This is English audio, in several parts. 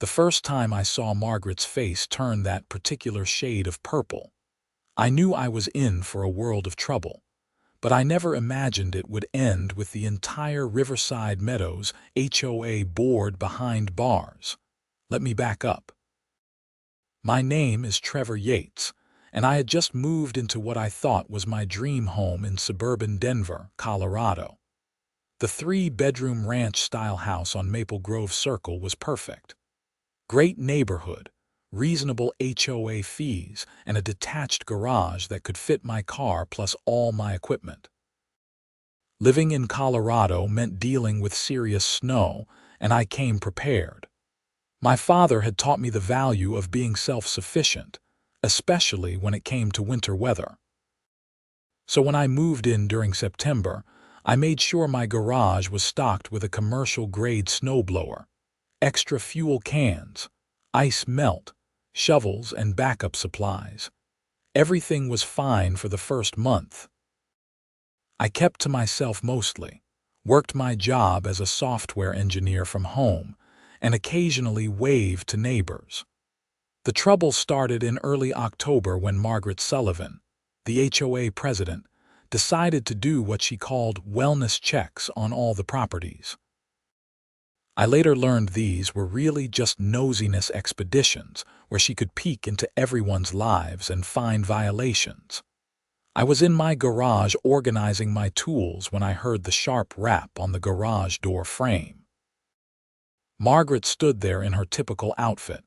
The first time I saw Margaret's face turn that particular shade of purple, I knew I was in for a world of trouble, but I never imagined it would end with the entire Riverside Meadows HOA board behind bars. Let me back up. My name is Trevor Yates, and I had just moved into what I thought was my dream home in suburban Denver, Colorado. The 3-bedroom ranch-style house on Maple Grove Circle was perfect. Great neighborhood, reasonable HOA fees, and a detached garage that could fit my car plus all my equipment. Living in Colorado meant dealing with serious snow, and I came prepared. My father had taught me the value of being self-sufficient, especially when it came to winter weather. So when I moved in during September, I made sure my garage was stocked with a commercial-grade snowblower, extra fuel cans, ice melt, shovels, and backup supplies. Everything was fine for the first month. I kept to myself mostly, worked my job as a software engineer from home, and occasionally waved to neighbors. The trouble started in early October when Margaret Sullivan, the HOA president, decided to do what she called wellness checks on all the properties. I later learned these were really just nosiness expeditions where she could peek into everyone's lives and find violations. I was in my garage organizing my tools when I heard the sharp rap on the garage door frame. Margaret stood there in her typical outfit,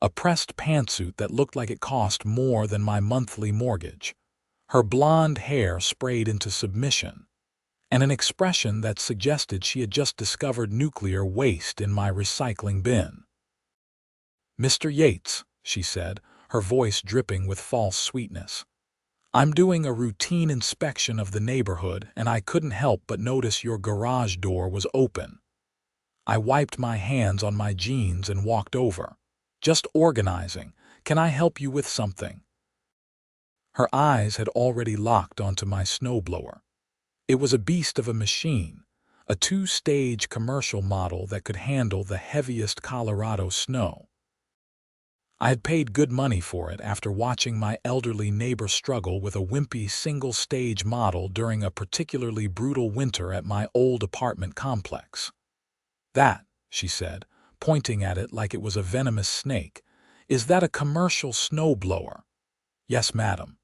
a pressed pantsuit that looked like it cost more than my monthly mortgage, her blonde hair sprayed into submission, and an expression that suggested she had just discovered nuclear waste in my recycling bin. "Mr. Yates," she said, her voice dripping with false sweetness, "I'm doing a routine inspection of the neighborhood, and I couldn't help but notice your garage door was open." I wiped my hands on my jeans and walked over. "Just organizing. Can I help you with something?" Her eyes had already locked onto my snowblower. It was a beast of a machine, a 2-stage commercial model that could handle the heaviest Colorado snow. I had paid good money for it after watching my elderly neighbor struggle with a wimpy single-stage model during a particularly brutal winter at my old apartment complex. "That," she said, pointing at it like it was a venomous snake, "is that a commercial snowblower?" "Yes, madam."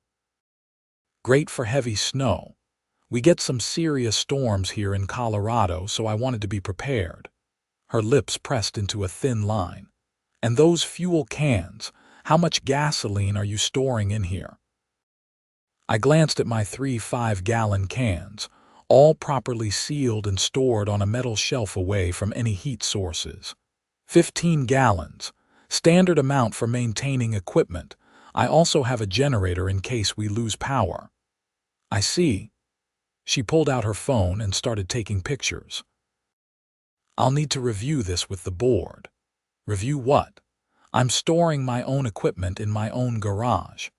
"Great for heavy snow. We get some serious storms here in Colorado, so I wanted to be prepared." Her lips pressed into a thin line. "And those fuel cans, how much gasoline are you storing in here?" I glanced at my 3 5-gallon cans, all properly sealed and stored on a metal shelf away from any heat sources. 15 gallons, standard amount for maintaining equipment. I also have a generator in case we lose power." "I see." She pulled out her phone and started taking pictures. "I'll need to review this with the board." "Review what?" "I'm storing my own equipment in my own garage.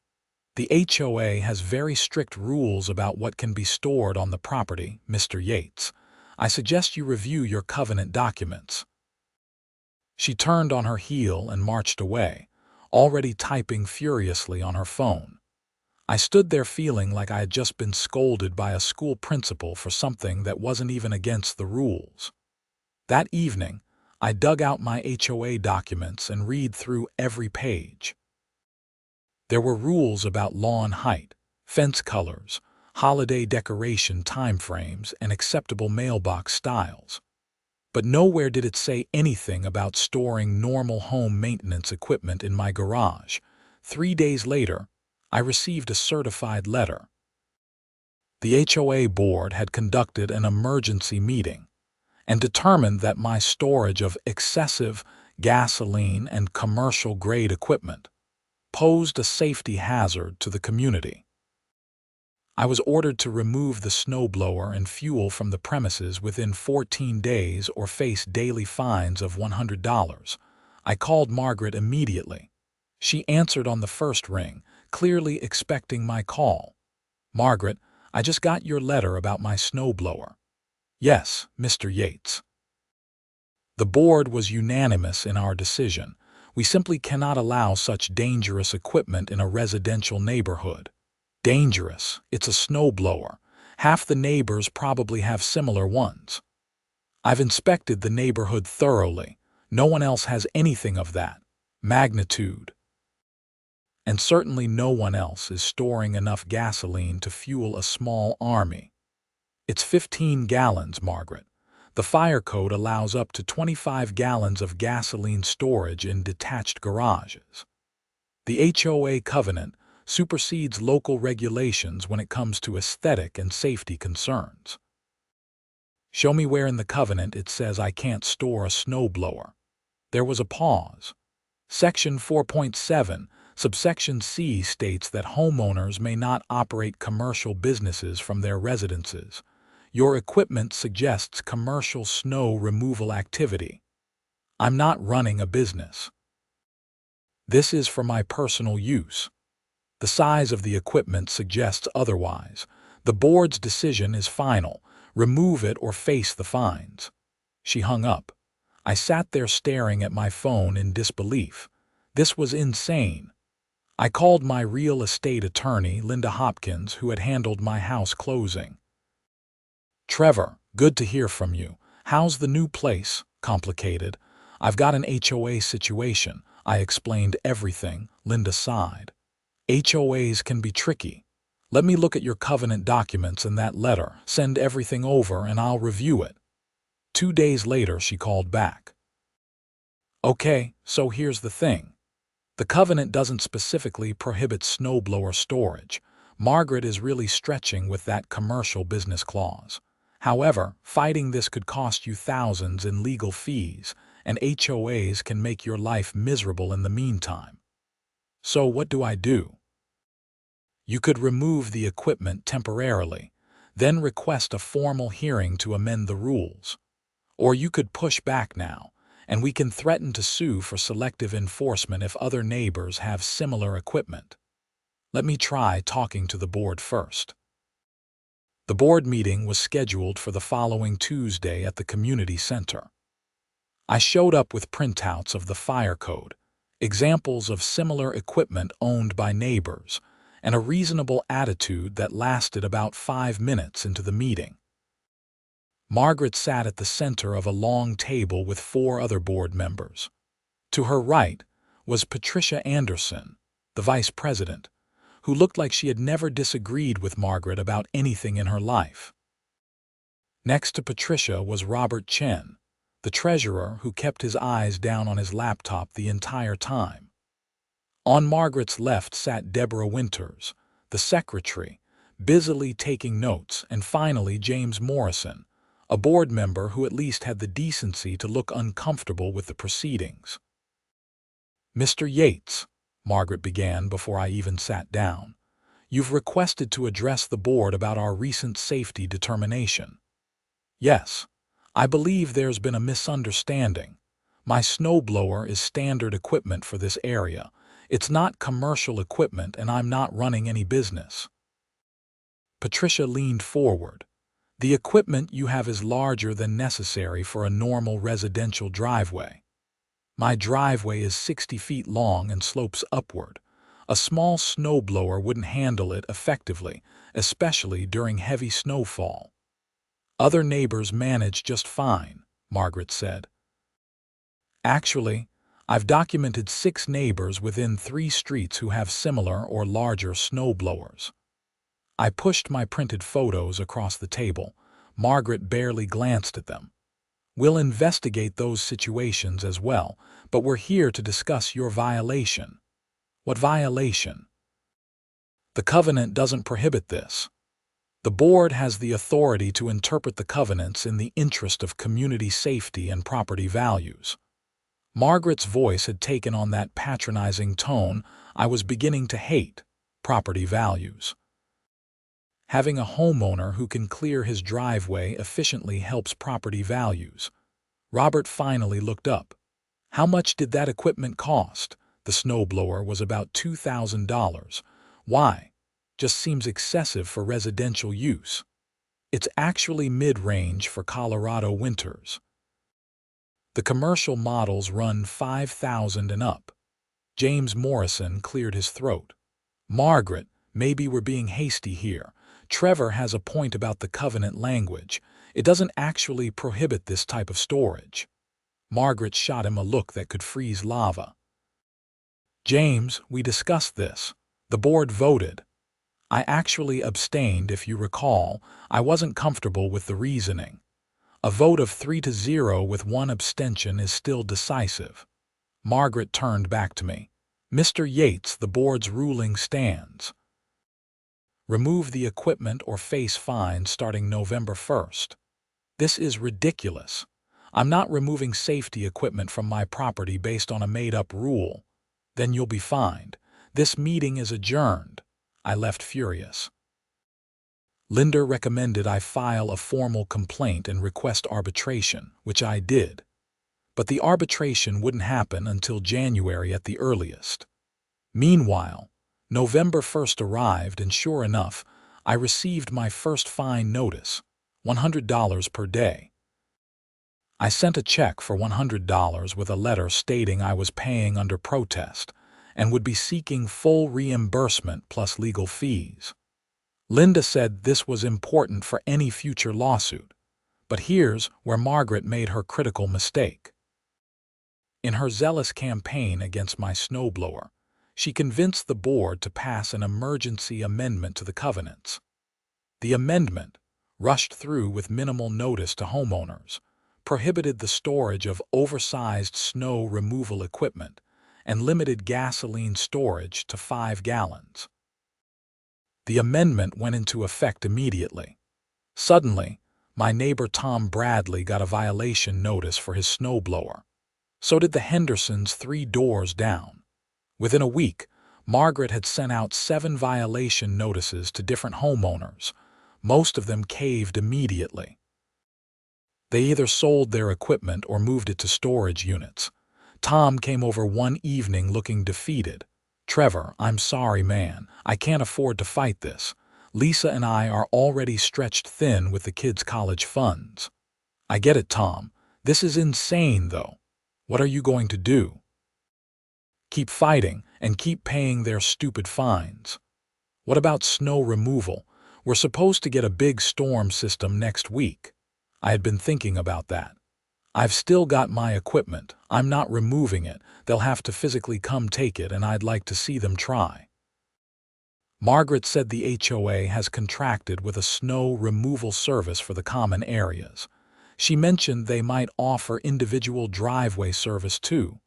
The HOA has very strict rules about what can be stored on the property, Mr. Yates. I suggest you review your covenant documents." She turned on her heel and marched away, already typing furiously on her phone. I stood there feeling like I had just been scolded by a school principal for something that wasn't even against the rules. That evening, I dug out my HOA documents and read through every page. There were rules about lawn height, fence colors, holiday decoration timeframes, and acceptable mailbox styles. But nowhere did it say anything about storing normal home maintenance equipment in my garage. 3 days later, I received a certified letter. The HOA board had conducted an emergency meeting and determined that my storage of excessive gasoline and commercial-grade equipment posed a safety hazard to the community. I was ordered to remove the snowblower and fuel from the premises within 14 days or face daily fines of $100. I called Margaret immediately. She answered on the first ring, clearly expecting my call. "Margaret, I just got your letter about my snowblower." "Yes, Mr. Yates." The board was unanimous in our decision. We simply cannot allow such dangerous equipment in a residential neighborhood. Dangerous. It's a snowblower. Half the neighbors probably have similar ones. I've inspected the neighborhood thoroughly. No one else has anything of that magnitude. And certainly no one else is storing enough gasoline to fuel a small army. It's 15 gallons, Margaret. The fire code allows up to 25 gallons of gasoline storage in detached garages. The HOA covenant supersedes local regulations when it comes to aesthetic and safety concerns. Show me where in the covenant it says I can't store a snowblower. There was a pause. Section 4.7, subsection C states that homeowners may not operate commercial businesses from their residences. Your equipment suggests commercial snow removal activity. I'm not running a business. This is for my personal use. The size of the equipment suggests otherwise. The board's decision is final. Remove it or face the fines. She hung up. I sat there staring at my phone in disbelief. This was insane. I called my real estate attorney, Linda Hopkins, who had handled my house closing. Trevor, good to hear from you. How's the new place? Complicated. I've got an HOA situation. I explained everything. Linda sighed. HOAs can be tricky. Let me look at your covenant documents and that letter. Send everything over and I'll review it. 2 days later, she called back. Okay, so here's the thing. The covenant doesn't specifically prohibit snowblower storage. Margaret is really stretching with that commercial business clause. However, fighting this could cost you thousands in legal fees, and HOAs can make your life miserable in the meantime. So what do I do? You could remove the equipment temporarily, then request a formal hearing to amend the rules. Or you could push back now, and we can threaten to sue for selective enforcement if other neighbors have similar equipment. Let me try talking to the board first. The board meeting was scheduled for the following Tuesday at the community center. I showed up with printouts of the fire code, examples of similar equipment owned by neighbors, and a reasonable attitude that lasted about 5 minutes into the meeting. Margaret sat at the center of a long table with 4 other board members. To her right was Patricia Anderson, the vice president, who looked like she had never disagreed with Margaret about anything in her life. Next to Patricia was Robert Chen, the treasurer who kept his eyes down on his laptop the entire time. On Margaret's left sat Deborah Winters, the secretary, busily taking notes, and finally James Morrison, a board member who at least had the decency to look uncomfortable with the proceedings. Mr. Yates, Margaret began before I even sat down, you've requested to address the board about our recent safety determination. Yes, I believe there's been a misunderstanding. My snowblower is standard equipment for this area. It's not commercial equipment and I'm not running any business. Patricia leaned forward. The equipment you have is larger than necessary for a normal residential driveway. My driveway is 60 feet long and slopes upward. A small snowblower wouldn't handle it effectively, especially during heavy snowfall. Other neighbors manage just fine, Margaret said. Actually, I've documented 6 neighbors within 3 streets who have similar or larger snowblowers. I pushed my printed photos across the table. Margaret barely glanced at them. We'll investigate those situations as well, but we're here to discuss your violation. What violation? The covenant doesn't prohibit this. The board has the authority to interpret the covenants in the interest of community safety and property values. Margaret's voice had taken on that patronizing tone I was beginning to hate: property values. Having a homeowner who can clear his driveway efficiently helps property values. Robert finally looked up. How much did that equipment cost? The snowblower was about $2,000. Why? Just seems excessive for residential use. It's actually mid-range for Colorado winters. The commercial models run $5,000 and up. James Morrison cleared his throat. Margaret, maybe we're being hasty here. Trevor has a point about the covenant language. It doesn't actually prohibit this type of storage. Margaret shot him a look that could freeze lava. James, we discussed this. The board voted. I actually abstained, if you recall. I wasn't comfortable with the reasoning. A vote of 3-0 with one abstention is still decisive. Margaret turned back to me. Mr. Yates, the board's ruling stands. Remove the equipment or face fines starting November 1st. This is ridiculous. I'm not removing safety equipment from my property based on a made-up rule. Then you'll be fined. This meeting is adjourned. I left furious. Linda recommended I file a formal complaint and request arbitration, which I did. But the arbitration wouldn't happen until January at the earliest. Meanwhile, November 1st arrived, and sure enough, I received my first fine notice, $100 per day. I sent a check for $100 with a letter stating I was paying under protest and would be seeking full reimbursement plus legal fees. Linda said this was important for any future lawsuit, but here's where Margaret made her critical mistake. In her zealous campaign against my snowblower, she convinced the board to pass an emergency amendment to the covenants. The amendment, rushed through with minimal notice to homeowners, prohibited the storage of oversized snow removal equipment and limited gasoline storage to 5 gallons. The amendment went into effect immediately. Suddenly, my neighbor Tom Bradley got a violation notice for his snowblower. So did the Hendersons 3 doors down. Within a week, Margaret had sent out 7 violation notices to different homeowners. Most of them caved immediately. They either sold their equipment or moved it to storage units. Tom came over one evening looking defeated. Trevor, I'm sorry, man. I can't afford to fight this. Lisa and I are already stretched thin with the kids' college funds. I get it, Tom. This is insane, though. What are you going to do? Keep fighting and keep paying their stupid fines. What about snow removal? We're supposed to get a big storm system next week. I had been thinking about that. I've still got my equipment. I'm not removing it. They'll have to physically come take it, and I'd like to see them try. Margaret said the HOA has contracted with a snow removal service for the common areas. She mentioned they might offer individual driveway service too.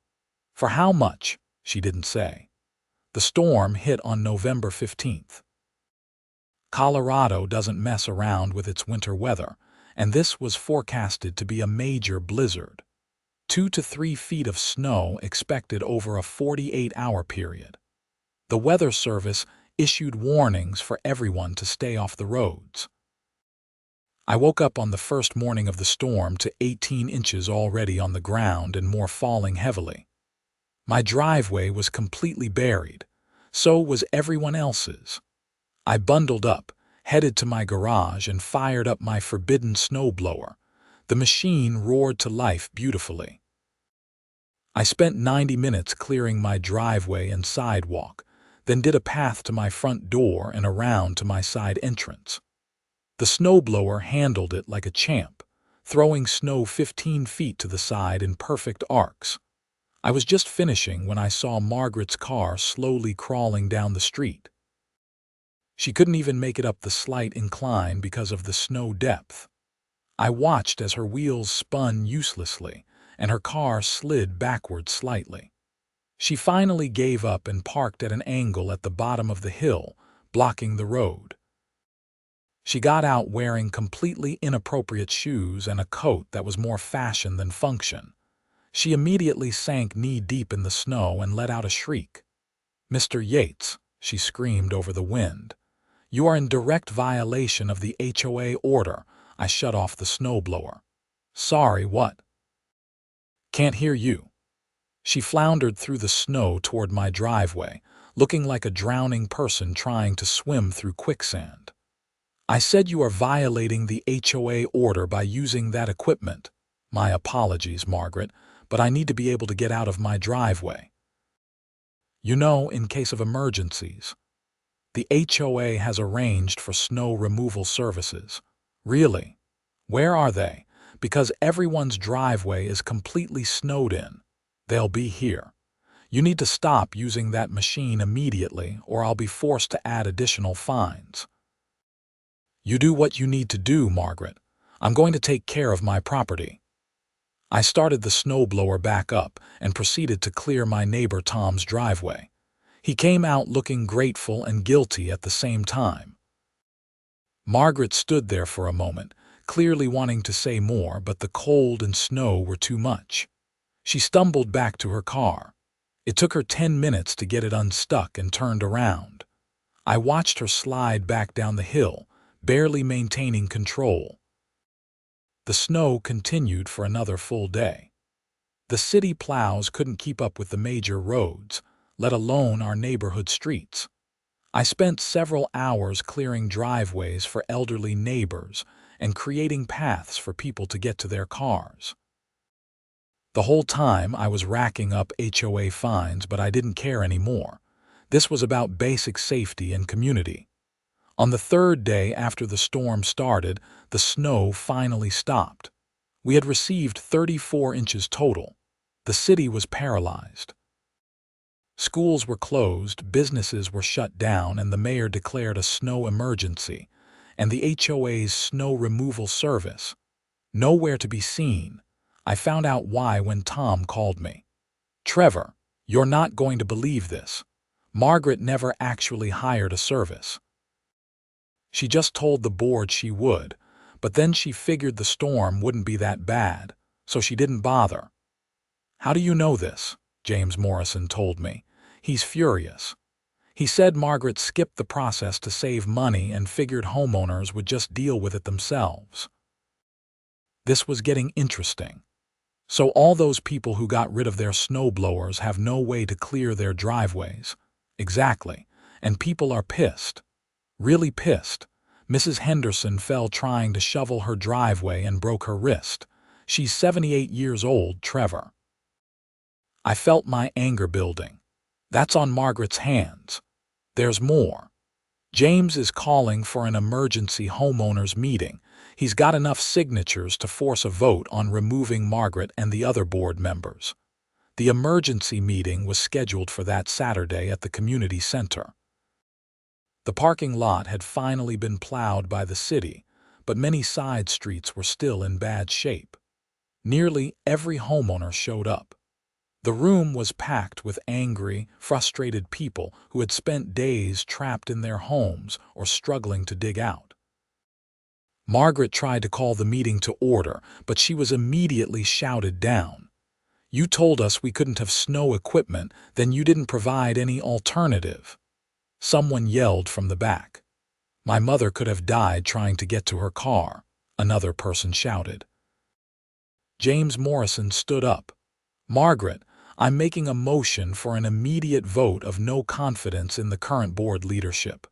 For how much? She didn't say. The storm hit on November 15th. Colorado doesn't mess around with its winter weather, and this was forecasted to be a major blizzard. 2 to 3 feet of snow expected over a 48-hour period. The Weather Service issued warnings for everyone to stay off the roads. I woke up on the first morning of the storm to 18 inches already on the ground and more falling heavily. My driveway was completely buried. So was everyone else's. I bundled up, headed to my garage, and fired up my forbidden snowblower. The machine roared to life beautifully. I spent 90 minutes clearing my driveway and sidewalk, then did a path to my front door and around to my side entrance. The snowblower handled it like a champ, throwing snow 15 feet to the side in perfect arcs. I was just finishing when I saw Margaret's car slowly crawling down the street. She couldn't even make it up the slight incline because of the snow depth. I watched as her wheels spun uselessly and her car slid backward slightly. She finally gave up and parked at an angle at the bottom of the hill, blocking the road. She got out wearing completely inappropriate shoes and a coat that was more fashion than function. She immediately sank knee-deep in the snow and let out a shriek. "Mr. Yates," she screamed over the wind, "you are in direct violation of the HOA order." I shut off the snowblower. "Sorry, what?" "Can't hear you." She floundered through the snow toward my driveway, looking like a drowning person trying to swim through quicksand. "I said you are violating the HOA order by using that equipment." My apologies, Margaret, but I need to be able to get out of my driveway. You know, in case of emergencies. The HOA has arranged for snow removal services. Really? Where are they? Because everyone's driveway is completely snowed in. They'll be here. You need to stop using that machine immediately, or I'll be forced to add additional fines. You do what you need to do, Margaret. I'm going to take care of my property. I started the snowblower back up and proceeded to clear my neighbor Tom's driveway. He came out looking grateful and guilty at the same time. Margaret stood there for a moment, clearly wanting to say more, but the cold and snow were too much. She stumbled back to her car. It took her 10 minutes to get it unstuck and turned around. I watched her slide back down the hill, barely maintaining control. The snow continued for another full day. The city plows couldn't keep up with the major roads, let alone our neighborhood streets. I spent several hours clearing driveways for elderly neighbors and creating paths for people to get to their cars. The whole time I was racking up HOA fines, but I didn't care anymore. This was about basic safety and community. On the third day after the storm started, the snow finally stopped. We had received 34 inches total. The city was paralyzed. Schools were closed, businesses were shut down, and the mayor declared a snow emergency, and the HOA's snow removal service. Nowhere to be seen. I found out why when Tom called me. Trevor, you're not going to believe this. Margaret never actually hired a service. She just told the board she would, but then she figured the storm wouldn't be that bad, so she didn't bother. How do you know this? James Morrison told me. He's furious. He said Margaret skipped the process to save money and figured homeowners would just deal with it themselves. This was getting interesting. So all those people who got rid of their snowblowers have no way to clear their driveways. Exactly. And people are pissed. Really pissed. Mrs. Henderson fell trying to shovel her driveway and broke her wrist. She's 78 years old, Trevor. I felt my anger building. That's on Margaret's hands. There's more. James is calling for an emergency homeowners meeting. He's got enough signatures to force a vote on removing Margaret and the other board members. The emergency meeting was scheduled for that Saturday at the community center. The parking lot had finally been plowed by the city, but many side streets were still in bad shape. Nearly every homeowner showed up. The room was packed with angry, frustrated people who had spent days trapped in their homes or struggling to dig out. Margaret tried to call the meeting to order, but she was immediately shouted down. You told us we couldn't have snow equipment, then you didn't provide any alternative. Someone yelled from the back. My mother could have died trying to get to her car, another person shouted. James Morrison stood up. Margaret, I'm making a motion for an immediate vote of no confidence in the current board leadership.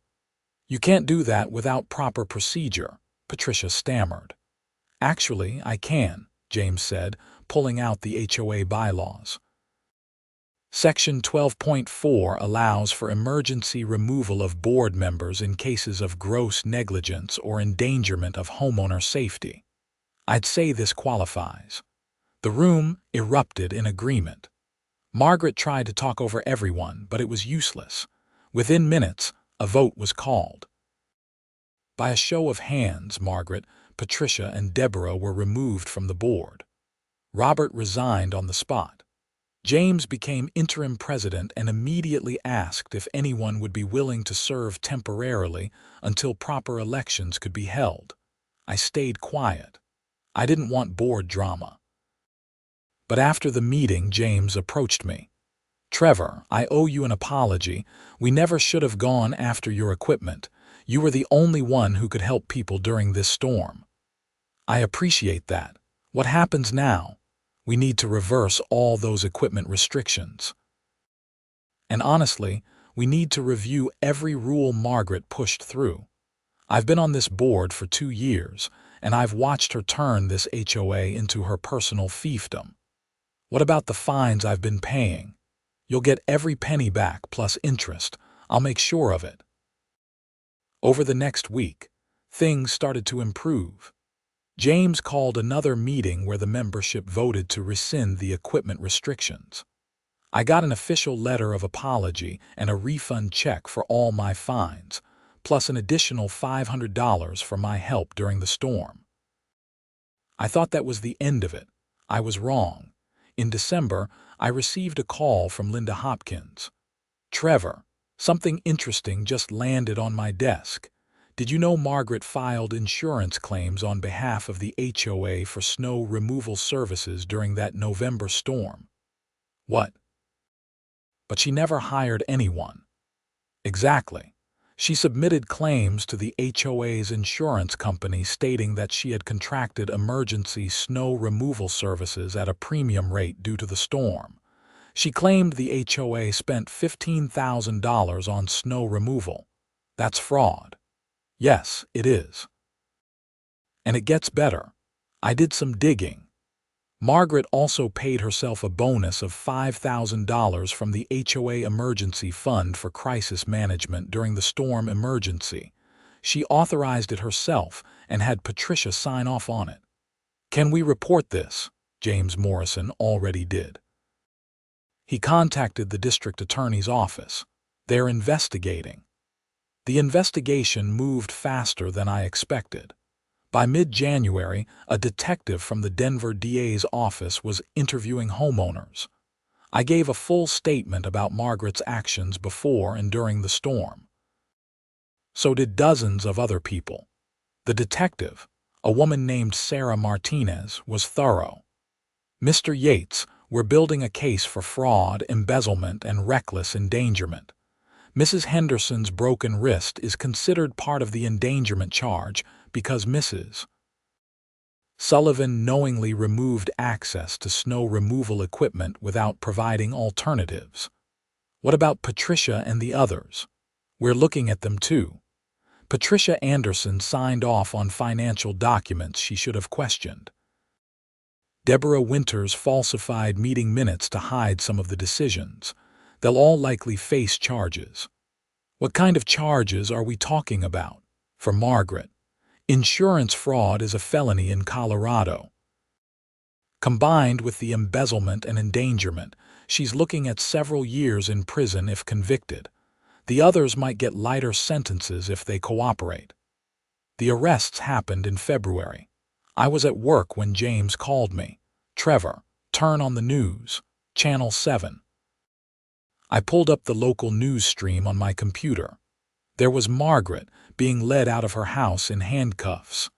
You can't do that without proper procedure, Patricia stammered. Actually, I can, James said, pulling out the HOA bylaws. Section 12.4 allows for emergency removal of board members in cases of gross negligence or endangerment of homeowner safety. I'd say this qualifies. The room erupted in agreement. Margaret tried to talk over everyone, but it was useless. Within minutes, a vote was called. By a show of hands, Margaret, Patricia, and Deborah were removed from the board. Robert resigned on the spot. James became interim president and immediately asked if anyone would be willing to serve temporarily until proper elections could be held. I stayed quiet. I didn't want board drama. But after the meeting, James approached me. Trevor, I owe you an apology. We never should have gone after your equipment. You were the only one who could help people during this storm. I appreciate that. What happens now? We need to reverse all those equipment restrictions. And honestly, we need to review every rule Margaret pushed through. I've been on this board for 2 years, and I've watched her turn this HOA into her personal fiefdom. What about the fines I've been paying? You'll get every penny back plus interest. I'll make sure of it. Over the next week, things started to improve. James called another meeting where the membership voted to rescind the equipment restrictions. I got an official letter of apology and a refund check for all my fines, plus an additional $500 for my help during the storm. I thought that was the end of it. I was wrong. In December, I received a call from Linda Hopkins. "Trevor, something interesting just landed on my desk. Did you know Margaret filed insurance claims on behalf of the HOA for snow removal services during that November storm?" "What? But she never hired anyone." "Exactly. She submitted claims to the HOA's insurance company stating that she had contracted emergency snow removal services at a premium rate due to the storm. She claimed the HOA spent $15,000 on snow removal. That's fraud." "Yes, it is. And it gets better. I did some digging. Margaret also paid herself a bonus of $5,000 from the HOA Emergency Fund for Crisis Management during the storm emergency. She authorized it herself and had Patricia sign off on it." "Can we report this?" James Morrison already did. He contacted the district attorney's office. They're investigating. The investigation moved faster than I expected. By mid-January, a detective from the Denver DA's office was interviewing homeowners. I gave a full statement about Margaret's actions before and during the storm. So did dozens of other people. The detective, a woman named Sarah Martinez, was thorough. "Mr. Yates, we're building a case for fraud, embezzlement, and reckless endangerment. Mrs. Henderson's broken wrist is considered part of the endangerment charge because Mrs. Sullivan knowingly removed access to snow removal equipment without providing alternatives. What about Patricia and the others? We're looking at them too. Patricia Anderson signed off on financial documents she should have questioned. Deborah Winters falsified meeting minutes to hide some of the decisions. They'll all likely face charges." "What kind of charges are we talking about?" "For Margaret, insurance fraud is a felony in Colorado. Combined with the embezzlement and endangerment, she's looking at several years in prison if convicted. The others might get lighter sentences if they cooperate." The arrests happened in February. I was at work when James called me. "Trevor, turn on the news. Channel 7. I pulled up the local news stream on my computer. There was Margaret being led out of her house in handcuffs.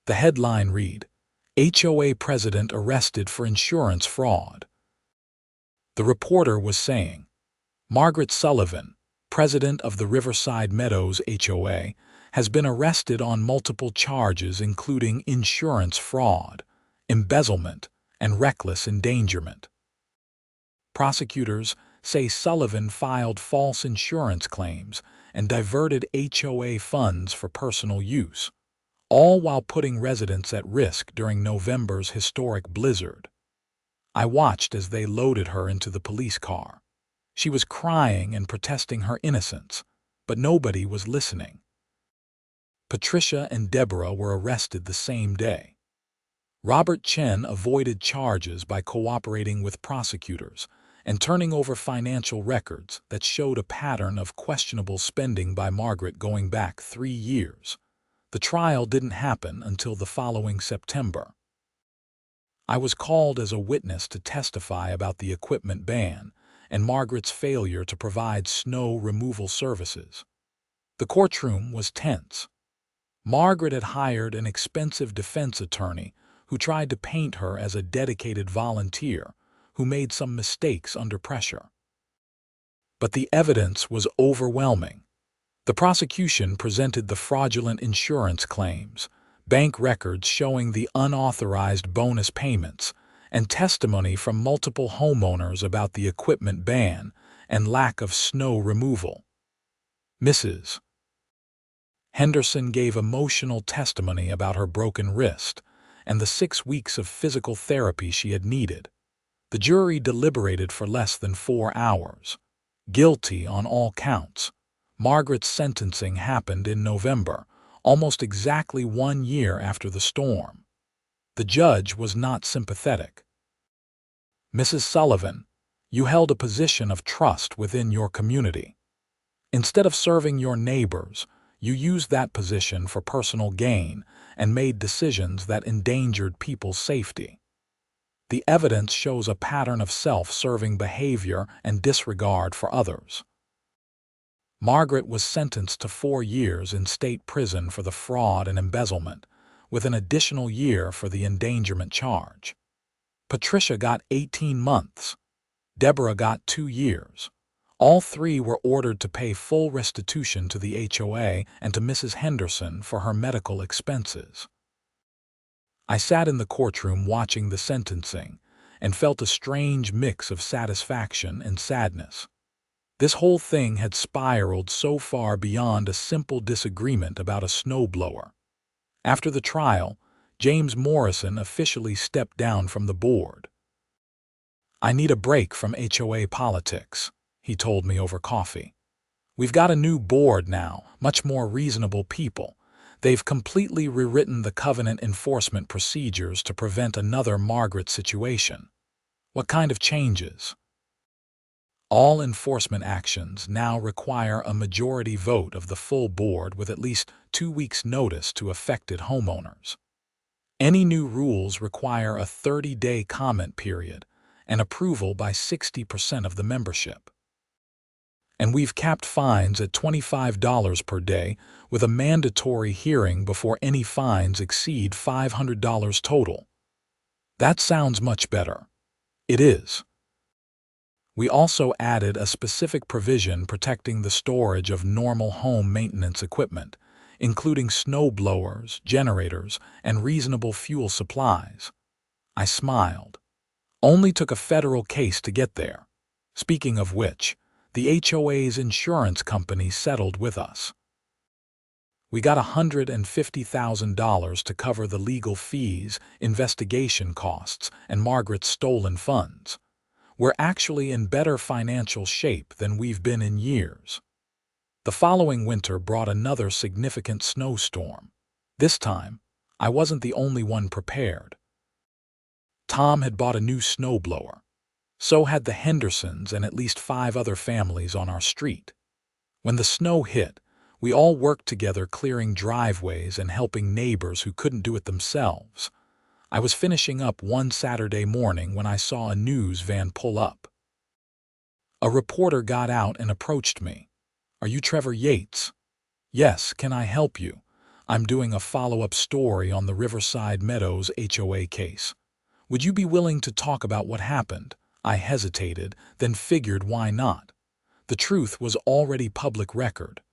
The headline read, "HOA President Arrested for Insurance Fraud." The reporter was saying, Margaret Sullivan, president of the Riverside Meadows HOA, has been arrested on multiple charges including insurance fraud, embezzlement, and reckless endangerment. Prosecutors say Sullivan filed false insurance claims and diverted HOA funds for personal use, all while putting residents at risk during November's historic blizzard. I watched as they loaded her into the police car. She was crying and protesting her innocence, but nobody was listening. Patricia and Deborah were arrested the same day. Robert Chen avoided charges by cooperating with prosecutors and turning over financial records that showed a pattern of questionable spending by Margaret going back 3 years. The trial didn't happen until the following September. I was called as a witness to testify about the equipment ban and Margaret's failure to provide snow removal services. The courtroom was tense. Margaret had hired an expensive defense attorney who tried to paint her as a dedicated volunteer who made some mistakes under pressure. But the evidence was overwhelming. The prosecution presented the fraudulent insurance claims, bank records showing the unauthorized bonus payments, and testimony from multiple homeowners about the equipment ban and lack of snow removal. Mrs. Henderson gave emotional testimony about her broken wrist and the 6 weeks of physical therapy she had needed. The jury deliberated for less than 4 hours. Guilty on all counts. Margaret's sentencing happened in November, almost exactly 1 year after the storm. The judge was not sympathetic. "Mrs. Sullivan, you held a position of trust within your community. Instead of serving your neighbors, you used that position for personal gain and made decisions that endangered people's safety. The evidence shows a pattern of self-serving behavior and disregard for others." Margaret was sentenced to 4 years in state prison for the fraud and embezzlement, with an additional year for the endangerment charge. Patricia got 18 months. Deborah got 2 years. All 3 were ordered to pay full restitution to the HOA and to Mrs. Henderson for her medical expenses. I sat in the courtroom watching the sentencing and felt a strange mix of satisfaction and sadness. This whole thing had spiraled so far beyond a simple disagreement about a snowblower. After the trial, James Morrison officially stepped down from the board. "I need a break from HOA politics," he told me over coffee. "We've got a new board now, much more reasonable people. They've completely rewritten the covenant enforcement procedures to prevent another Margaret situation." "What kind of changes?" "All enforcement actions now require a majority vote of the full board with at least 2 weeks' notice to affected homeowners. Any new rules require a 30-day comment period and approval by 60% of the membership. And we've capped fines at $25 per day with a mandatory hearing before any fines exceed $500 total." "That sounds much better." "It is." We also added a specific provision protecting the storage of normal home maintenance equipment, including snowblowers, generators, and reasonable fuel supplies. I smiled. Only took a federal case to get there. Speaking of which, the HOA's insurance company settled with us. We got $150,000 to cover the legal fees, investigation costs, and Margaret's stolen funds. We're actually in better financial shape than we've been in years. The following winter brought another significant snowstorm. This time, I wasn't the only one prepared. Tom had bought a new snowblower. So had the Hendersons and at least 5 other families on our street. When the snow hit, we all worked together clearing driveways and helping neighbors who couldn't do it themselves. I was finishing up one Saturday morning when I saw a news van pull up. A reporter got out and approached me. "Are you Trevor Yates?" "Yes, can I help you? I'm doing a follow-up story on the Riverside Meadows HOA case. Would you be willing to talk about what happened?" I hesitated, then figured why not. The truth was already public record.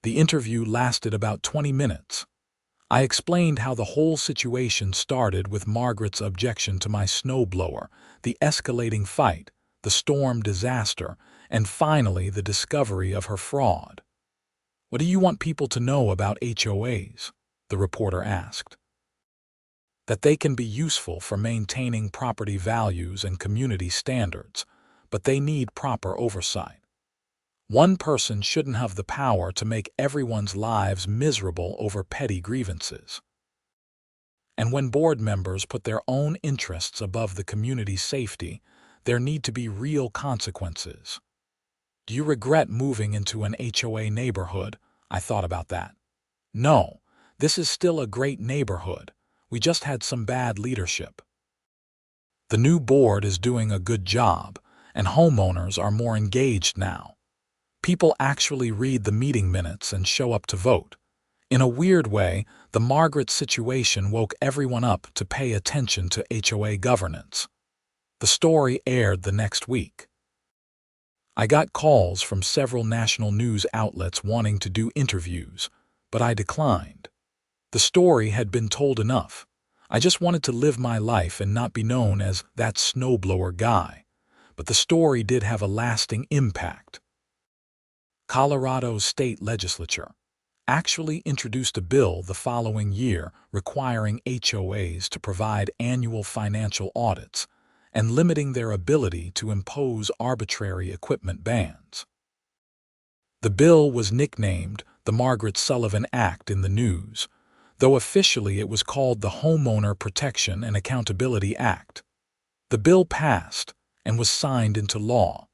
The interview lasted about 20 minutes. I explained how the whole situation started with Margaret's objection to my snowblower, the escalating fight, the storm disaster, and finally the discovery of her fraud. "What do you want people to know about HOAs?" the reporter asked. "That they can be useful for maintaining property values and community standards, but they need proper oversight. One person shouldn't have the power to make everyone's lives miserable over petty grievances. And when board members put their own interests above the community's safety, there need to be real consequences." "Do you regret moving into an HOA neighborhood?" I thought about that. "No, this is still a great neighborhood. We just had some bad leadership. The new board is doing a good job, and homeowners are more engaged now. People actually read the meeting minutes and show up to vote. In a weird way, the Margaret situation woke everyone up to pay attention to HOA governance." The story aired the next week. I got calls from several national news outlets wanting to do interviews, but I declined. The story had been told enough. I just wanted to live my life and not be known as that snowblower guy. But the story did have a lasting impact. Colorado's state legislature. actually introduced a bill the following year requiring HOAs to provide annual financial audits and limiting their ability to impose arbitrary equipment bans. The bill was nicknamed the Margaret Sullivan Act in the news, though officially it was called the Homeowner Protection and Accountability Act. The bill passed and was signed into law.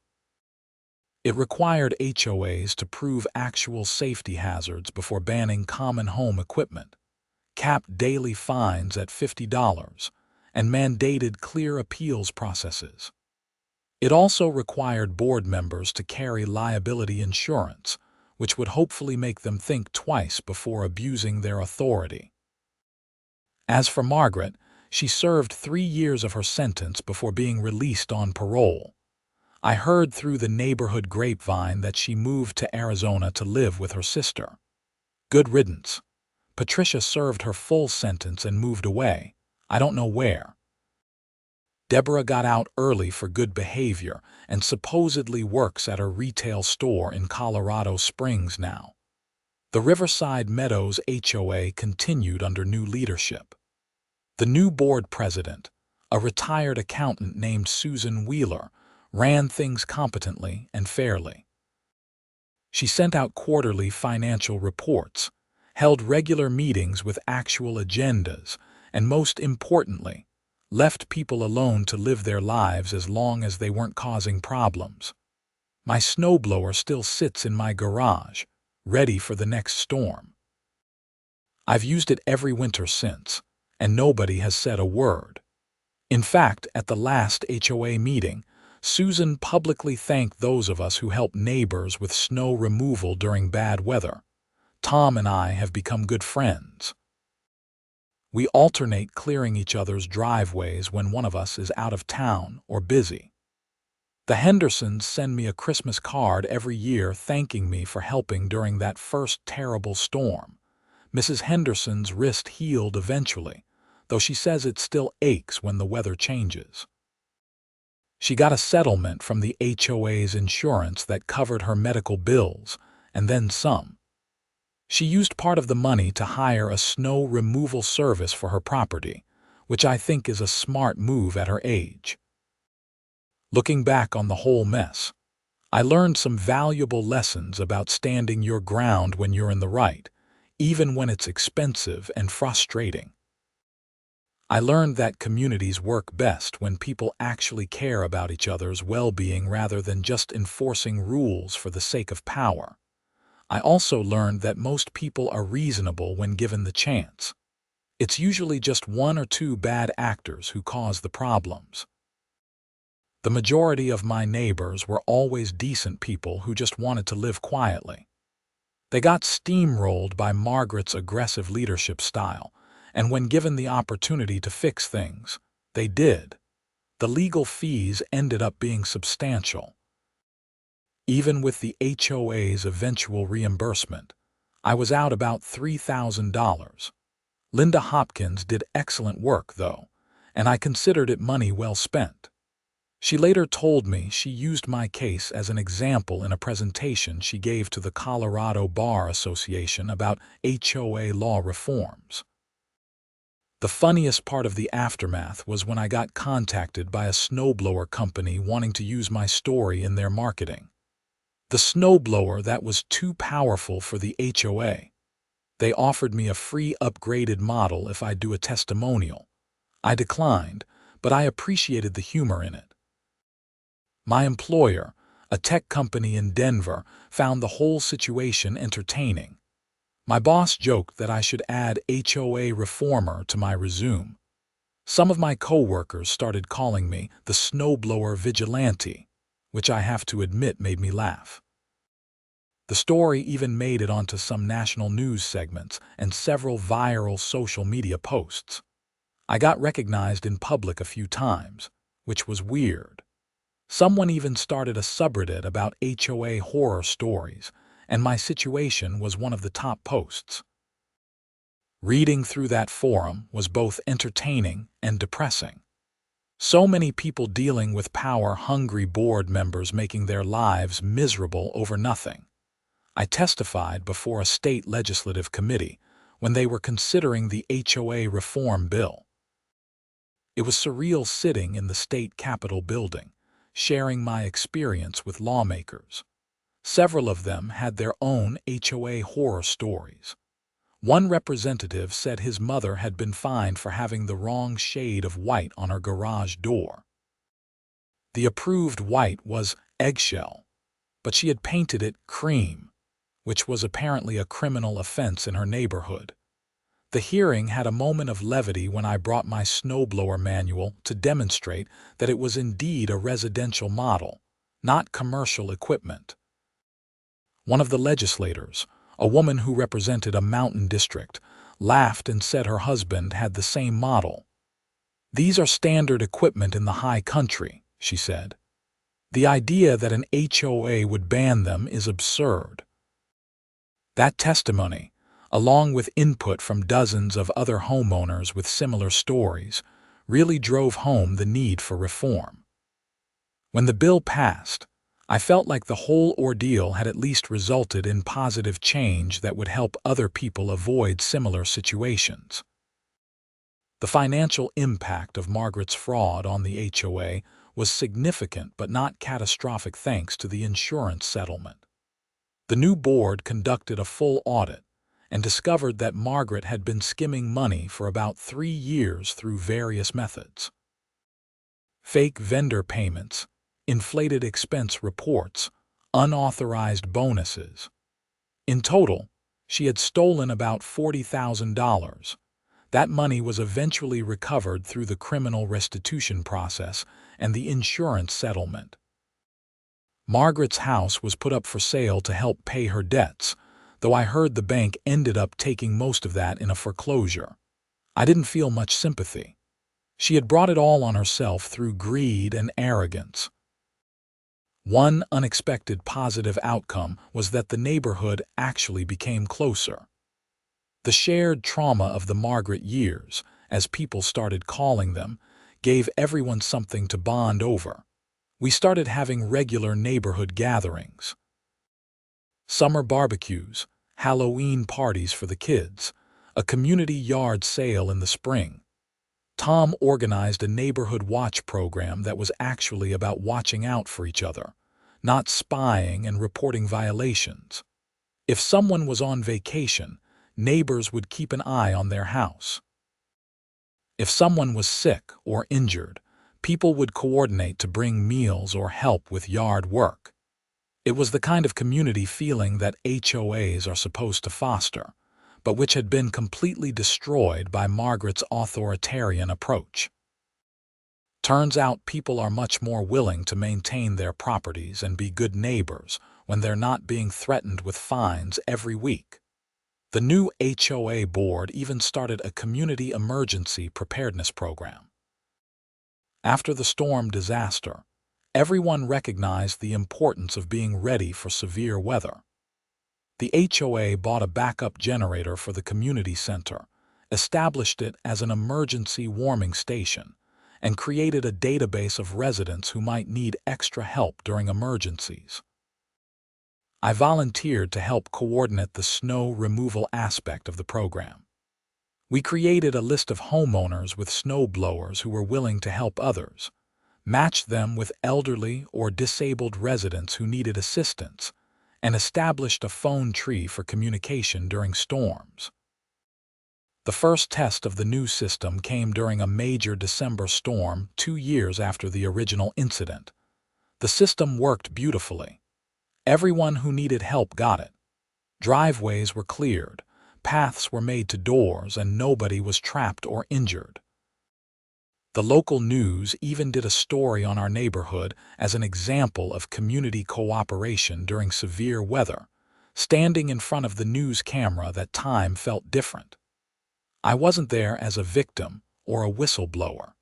It required HOAs to prove actual safety hazards before banning common home equipment, capped daily fines at $50, and mandated clear appeals processes. It also required board members to carry liability insurance, which would hopefully make them think twice before abusing their authority. As for Margaret, she served 3 years of her sentence before being released on parole. I heard through the neighborhood grapevine that she moved to Arizona to live with her sister. Good riddance. Patricia served her full sentence and moved away. I don't know where. Deborah got out early for good behavior and supposedly works at a retail store in Colorado Springs now. The Riverside Meadows HOA continued under new leadership. The new board president, a retired accountant named Susan Wheeler, ran things competently and fairly. She sent out quarterly financial reports, held regular meetings with actual agendas, and most importantly, left people alone to live their lives as long as they weren't causing problems. My snowblower still sits in my garage, ready for the next storm. I've used it every winter since, and nobody has said a word. In fact, at the last HOA meeting, Susan publicly thanked those of us who helped neighbors with snow removal during bad weather. Tom and I have become good friends. We alternate clearing each other's driveways when one of us is out of town or busy. The Hendersons send me a Christmas card every year thanking me for helping during that first terrible storm. Mrs. Henderson's wrist healed eventually, though she says it still aches when the weather changes. She got a settlement from the HOA's insurance that covered her medical bills, and then some. She used part of the money to hire a snow removal service for her property, which I think is a smart move at her age. Looking back on the whole mess, I learned some valuable lessons about standing your ground when you're in the right, even when it's expensive and frustrating. I learned that communities work best when people actually care about each other's well-being rather than just enforcing rules for the sake of power. I also learned that most people are reasonable when given the chance. It's usually just 1 or 2 bad actors who cause the problems. The majority of my neighbors were always decent people who just wanted to live quietly. They got steamrolled by Margaret's aggressive leadership style, and when given the opportunity to fix things, they did. The legal fees ended up being substantial. Even with the HOA's eventual reimbursement, I was out about $3,000. Linda Hopkins did excellent work, though, and I considered it money well spent. She later told me she used my case as an example in a presentation she gave to the Colorado Bar Association about HOA law reforms. The funniest part of the aftermath was when I got contacted by a snowblower company wanting to use my story in their marketing. The snowblower that was too powerful for the HOA. They offered me a free upgraded model if I'd do a testimonial. I declined, but I appreciated the humor in it. My employer, a tech company in Denver, found the whole situation entertaining. My boss joked that I should add HOA reformer to my resume. Some of my coworkers started calling me the snowblower vigilante, which I have to admit made me laugh. The story even made it onto some national news segments and several viral social media posts. I got recognized in public a few times, which was weird. Someone even started a subreddit about HOA horror stories, and my situation was one of the top posts. Reading through that forum was both entertaining and depressing. So many people dealing with power-hungry board members making their lives miserable over nothing. I testified before a state legislative committee when they were considering the HOA reform bill. It was surreal sitting in the state capitol building, sharing my experience with lawmakers. Several of them had their own HOA horror stories. One representative said his mother had been fined for having the wrong shade of white on her garage door. The approved white was eggshell, but she had painted it cream, which was apparently a criminal offense in her neighborhood. The hearing had a moment of levity when I brought my snowblower manual to demonstrate that it was indeed a residential model, not commercial equipment. One of the legislators, a woman who represented a mountain district, laughed and said her husband had the same model. "These are standard equipment in the high country," she said. "The idea that an HOA would ban them is absurd." That testimony, along with input from dozens of other homeowners with similar stories, really drove home the need for reform. When the bill passed, I felt like the whole ordeal had at least resulted in positive change that would help other people avoid similar situations. The financial impact of Margaret's fraud on the HOA was significant but not catastrophic thanks to the insurance settlement. The new board conducted a full audit and discovered that Margaret had been skimming money for about 3 years through various methods. Fake vendor payments, inflated expense reports, unauthorized bonuses. In total, she had stolen about $40,000. That money was eventually recovered through the criminal restitution process and the insurance settlement. Margaret's house was put up for sale to help pay her debts, though I heard the bank ended up taking most of that in a foreclosure. I didn't feel much sympathy. She had brought it all on herself through greed and arrogance. One unexpected positive outcome was that the neighborhood actually became closer. The shared trauma of the Margaret years, as people started calling them, gave everyone something to bond over. We started having regular neighborhood gatherings. Summer barbecues, Halloween parties for the kids, a community yard sale in the spring. Tom organized a neighborhood watch program that was actually about watching out for each other, not spying and reporting violations. If someone was on vacation, neighbors would keep an eye on their house. If someone was sick or injured, people would coordinate to bring meals or help with yard work. It was the kind of community feeling that HOAs are supposed to foster, but which had been completely destroyed by Margaret's authoritarian approach. Turns out people are much more willing to maintain their properties and be good neighbors when they're not being threatened with fines every week. The new HOA board even started a community emergency preparedness program. After the storm disaster, everyone recognized the importance of being ready for severe weather. The HOA bought a backup generator for the community center, established it as an emergency warming station, and created a database of residents who might need extra help during emergencies. I volunteered to help coordinate the snow removal aspect of the program. We created a list of homeowners with snowblowers who were willing to help others, matched them with elderly or disabled residents who needed assistance, and established a phone tree for communication during storms. The first test of the new system came during a major December storm 2 years after the original incident. The system worked beautifully. Everyone who needed help got it. Driveways were cleared, paths were made to doors, and nobody was trapped or injured. The local news even did a story on our neighborhood as an example of community cooperation during severe weather. Standing in front of the news camera that time felt different. I wasn't there as a victim or a whistleblower.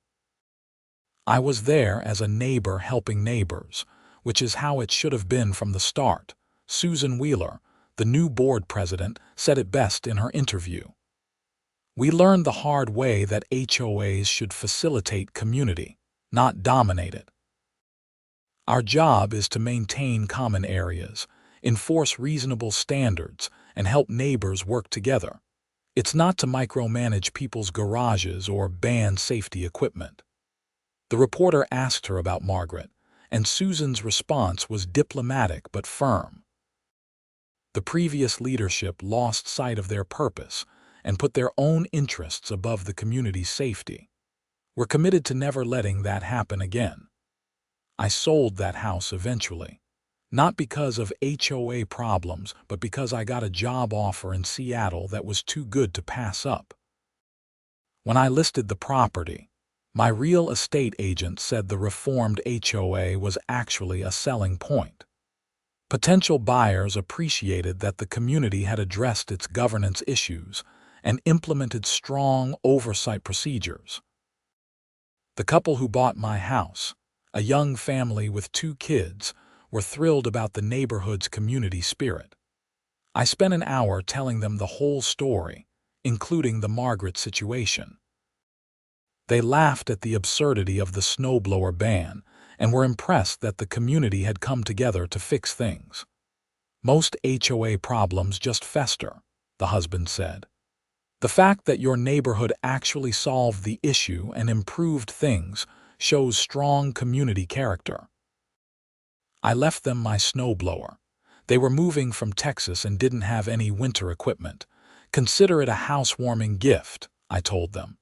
I was there as a neighbor helping neighbors, which is how it should have been from the start. Susan Wheeler, the new board president, said it best in her interview. "We learned the hard way that HOAs should facilitate community, not dominate it. Our job is to maintain common areas, enforce reasonable standards, and help neighbors work together. It's not to micromanage people's garages or ban safety equipment. The reporter asked her about Margaret, and Susan's response was diplomatic but firm. The previous leadership lost sight of their purpose and put their own interests above the community's safety. We're committed to never letting that happen again. I sold that house eventually, not because of HOA problems, but because I got a job offer in Seattle that was too good to pass up. When I listed the property, my real estate agent said the reformed HOA was actually a selling point. Potential buyers appreciated that the community had addressed its governance issues and implemented strong oversight procedures. The couple who bought my house, a young family with 2 kids, were thrilled about the neighborhood's community spirit. I spent an hour telling them the whole story, including the Margaret situation. They laughed at the absurdity of the snowblower ban and were impressed that the community had come together to fix things. Most HOA problems just fester, the husband said. The fact that your neighborhood actually solved the issue and improved things shows strong community character. I left them my snowblower. They were moving from Texas and didn't have any winter equipment. Consider it a housewarming gift, I told them.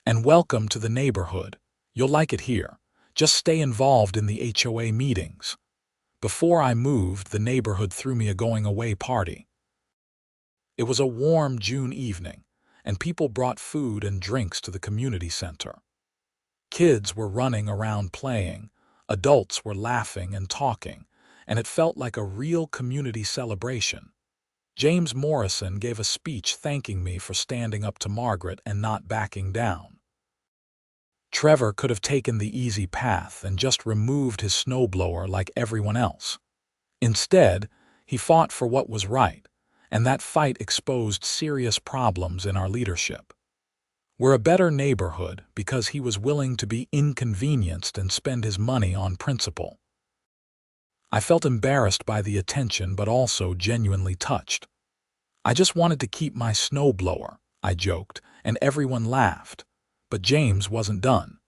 And welcome to the neighborhood. You'll like it here. Just stay involved in the HOA meetings. Before I moved, the neighborhood threw me a going-away party. It was a warm June evening, and people brought food and drinks to the community center. Kids were running around playing, adults were laughing and talking, and it felt like a real community celebration. James Morrison gave a speech thanking me for standing up to Margaret and not backing down. Trevor could have taken the easy path and just removed his snowblower like everyone else. Instead, he fought for what was right, and that fight exposed serious problems in our leadership. We're a better neighborhood because he was willing to be inconvenienced and spend his money on principle. I felt embarrassed by the attention but also genuinely touched. I just wanted to keep my snowblower, I joked, and everyone laughed. But James wasn't done.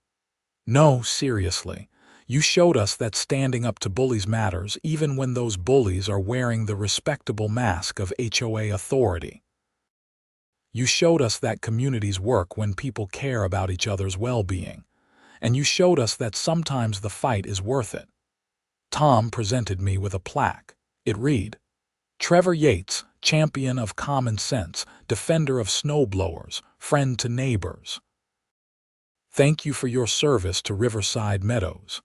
No, seriously, you showed us that standing up to bullies matters even when those bullies are wearing the respectable mask of HOA authority. You showed us that communities work when people care about each other's well-being, and you showed us that sometimes the fight is worth it. Tom presented me with a plaque. It read, "Trevor Yates, champion of common sense, defender of snowblowers, friend to neighbors. Thank you for your service to Riverside Meadows."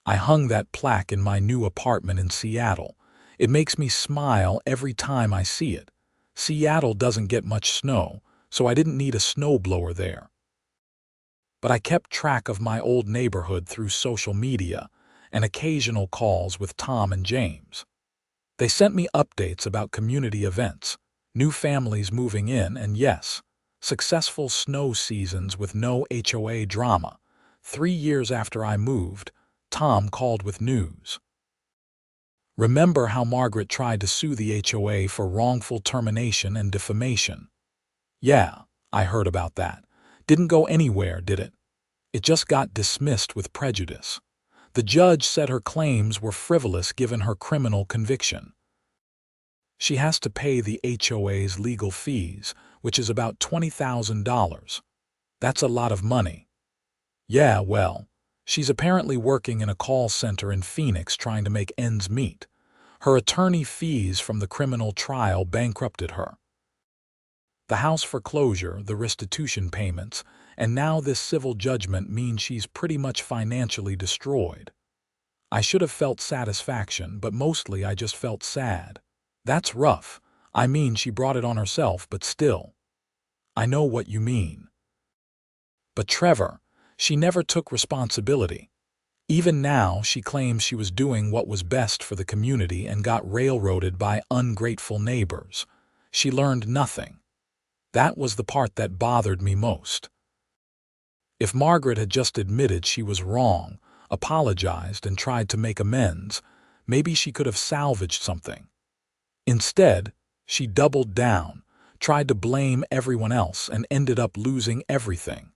I hung that plaque in my new apartment in Seattle. It makes me smile every time I see it. Seattle doesn't get much snow, so I didn't need a snowblower there. But I kept track of my old neighborhood through social media and occasional calls with Tom and James. They sent me updates about community events, new families moving in, and yes, successful snow seasons with no HOA drama. 3 years after I moved, Tom called with news. "Remember how Margaret tried to sue the HOA for wrongful termination and defamation?" "Yeah, I heard about that. Didn't go anywhere, did it? It just got dismissed with prejudice. The judge said her claims were frivolous given her criminal conviction. She has to pay the HOA's legal fees, which is about $20,000. That's a lot of money." "Yeah, well, she's apparently working in a call center in Phoenix trying to make ends meet. Her attorney fees from the criminal trial bankrupted her. The house foreclosure, the restitution payments, and now this civil judgment means she's pretty much financially destroyed. I should have felt satisfaction, but mostly I just felt sad. That's rough. I mean, she brought it on herself, but still. I know what you mean. But Trevor, she never took responsibility. Even now, she claims she was doing what was best for the community and got railroaded by ungrateful neighbors. She learned nothing. That was the part that bothered me most. If Margaret had just admitted she was wrong, apologized, and tried to make amends, maybe she could have salvaged something. Instead, she doubled down, tried to blame everyone else, and ended up losing everything.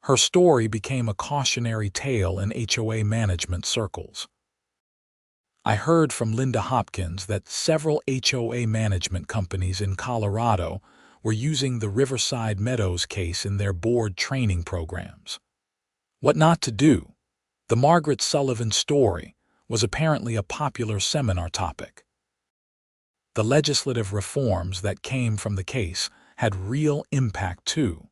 Her story became a cautionary tale in HOA management circles. I heard from Linda Hopkins that several HOA management companies in Colorado were using the Riverside Meadows case in their board training programs. What not to do? The Margaret Sullivan story was apparently a popular seminar topic. The legislative reforms that came from the case had real impact too.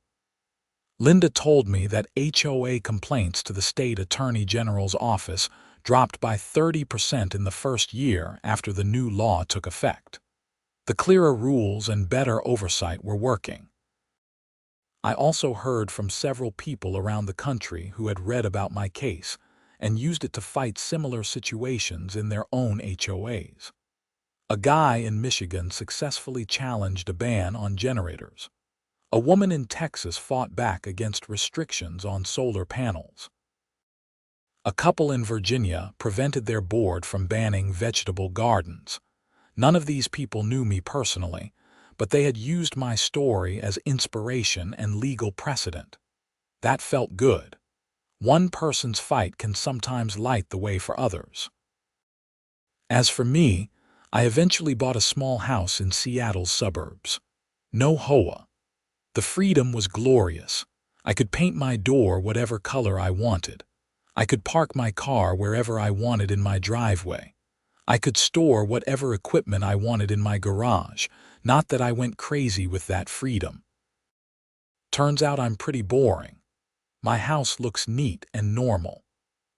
Linda told me that HOA complaints to the state attorney general's office dropped by 30% in the first year after the new law took effect. The clearer rules and better oversight were working. I also heard from several people around the country who had read about my case and used it to fight similar situations in their own HOAs. A guy in Michigan successfully challenged a ban on generators. A woman in Texas fought back against restrictions on solar panels. A couple in Virginia prevented their board from banning vegetable gardens. None of these people knew me personally, but they had used my story as inspiration and legal precedent. That felt good. One person's fight can sometimes light the way for others. As for me, I eventually bought a small house in Seattle's suburbs. No HOA. The freedom was glorious. I could paint my door whatever color I wanted. I could park my car wherever I wanted in my driveway. I could store whatever equipment I wanted in my garage. Not that I went crazy with that freedom. Turns out I'm pretty boring. My house looks neat and normal.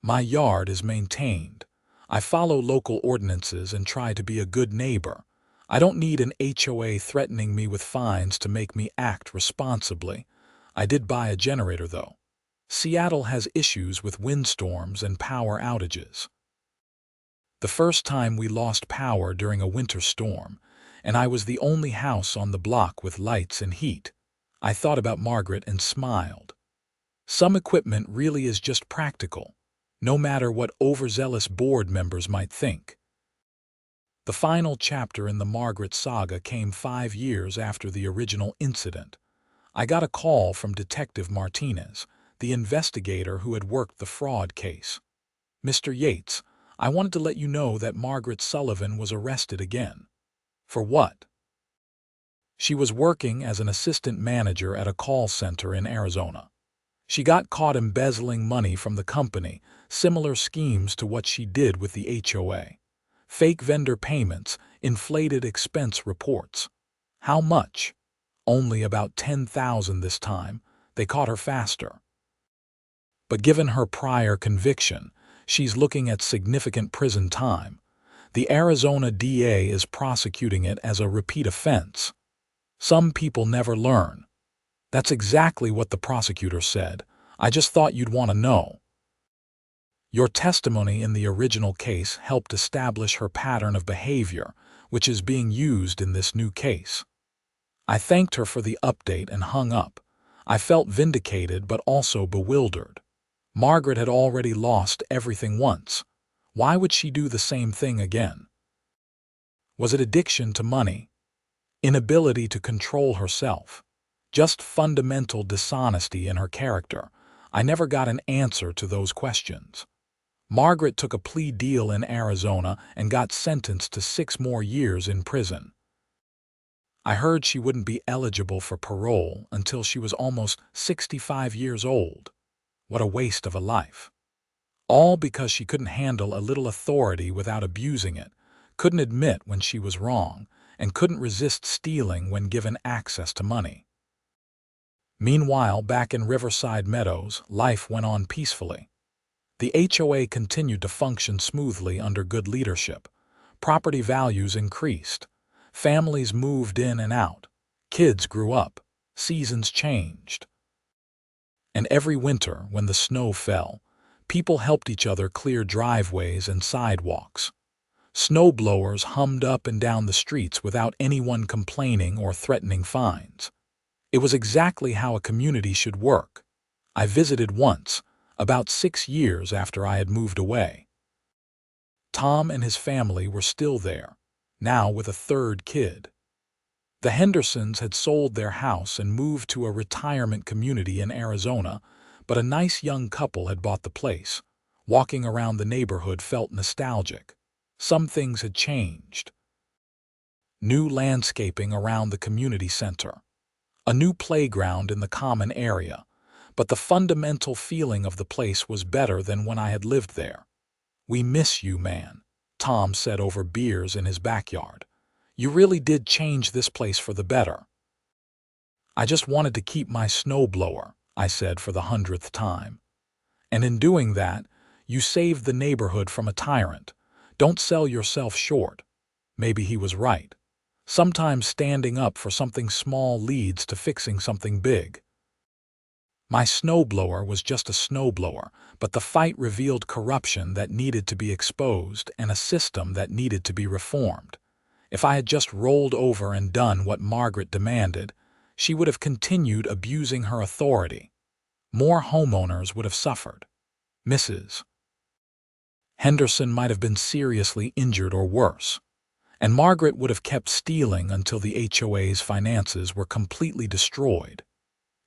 My yard is maintained. I follow local ordinances and try to be a good neighbor. I don't need an HOA threatening me with fines to make me act responsibly. I did buy a generator, though. Seattle has issues with windstorms and power outages. The first time we lost power during a winter storm, and I was the only house on the block with lights and heat. I thought about Margaret and smiled. Some equipment really is just practical, no matter what overzealous board members might think. The final chapter in the Margaret saga came 5 years after the original incident. I got a call from Detective Martinez, the investigator who had worked the fraud case. "Mr. Yates, I wanted to let you know that Margaret Sullivan was arrested again." "For what?" "She was working as an assistant manager at a call center in Arizona. She got caught embezzling money from the company, similar schemes to what she did with the HOA. Fake vendor payments, inflated expense reports. How much? Only about $10,000 this time. They caught her faster. But given her prior conviction, she's looking at significant prison time. The Arizona DA is prosecuting it as a repeat offense. Some people never learn." "That's exactly what the prosecutor said. I just thought you'd want to know." "Your testimony in the original case helped establish her pattern of behavior, which is being used in this new case." I thanked her for the update and hung up. I felt vindicated but also bewildered. Margaret had already lost everything once. Why would she do the same thing again? Was it addiction to money? Inability to control herself? Just fundamental dishonesty in her character? I never got an answer to those questions. Margaret took a plea deal in Arizona and got sentenced to 6 more years in prison. I heard she wouldn't be eligible for parole until she was almost 65 years old. What a waste of a life. All because she couldn't handle a little authority without abusing it, couldn't admit when she was wrong, and couldn't resist stealing when given access to money. Meanwhile, back in Riverside Meadows, life went on peacefully. The HOA continued to function smoothly under good leadership. Property values increased. Families moved in and out. Kids grew up. Seasons changed. And every winter, when the snow fell, people helped each other clear driveways and sidewalks. Snowblowers hummed up and down the streets without anyone complaining or threatening fines. It was exactly how a community should work. I visited once, about 6 years after I had moved away. Tom and his family were still there. now with a third kid. The Hendersons had sold their house and moved to a retirement community in Arizona, but a nice young couple had bought the place. Walking around the neighborhood felt nostalgic. Some things had changed. New landscaping around the community center. A new playground in the common area, but the fundamental feeling of the place was better than when I had lived there. "We miss you, man," Tom said over beers in his backyard. "You really did change this place for the better." "I just wanted to keep my snowblower," I said for the 100th time. "And in doing that, you saved the neighborhood from a tyrant. Don't sell yourself short." Maybe he was right. Sometimes standing up for something small leads to fixing something big. My snowblower was just a snowblower, but the fight revealed corruption that needed to be exposed and a system that needed to be reformed. If I had just rolled over and done what Margaret demanded, she would have continued abusing her authority. More homeowners would have suffered. Mrs. Henderson might have been seriously injured or worse, and Margaret would have kept stealing until the HOA's finances were completely destroyed.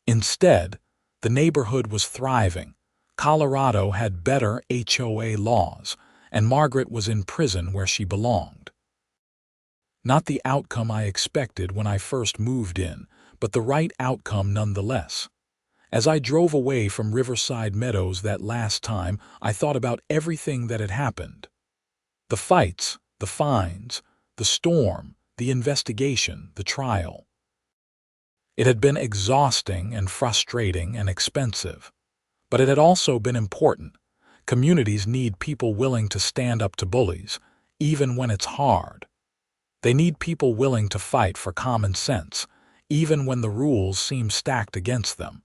Instead, the neighborhood was thriving. Colorado had better HOA laws, and Margaret was in prison where she belonged. Not the outcome I expected when I first moved in, but the right outcome nonetheless. As I drove away from Riverside Meadows that last time, I thought about everything that had happened. The fights, the fines, the storm, the investigation, the trial. It had been exhausting and frustrating and expensive. But it had also been important. Communities need people willing to stand up to bullies, even when it's hard. They need people willing to fight for common sense, even when the rules seem stacked against them.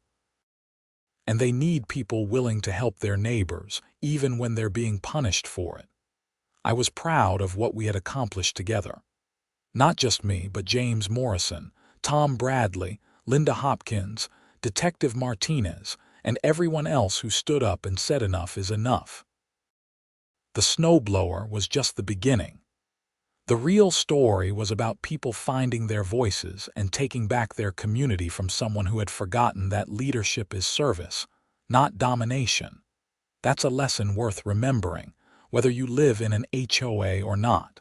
And they need people willing to help their neighbors, even when they're being punished for it. I was proud of what we had accomplished together. Not just me, but James Morrison, Tom Bradley, Linda Hopkins, Detective Martinez, and everyone else who stood up and said enough is enough. The snowblower was just the beginning. The real story was about people finding their voices and taking back their community from someone who had forgotten that leadership is service, not domination. That's a lesson worth remembering, whether you live in an HOA or not.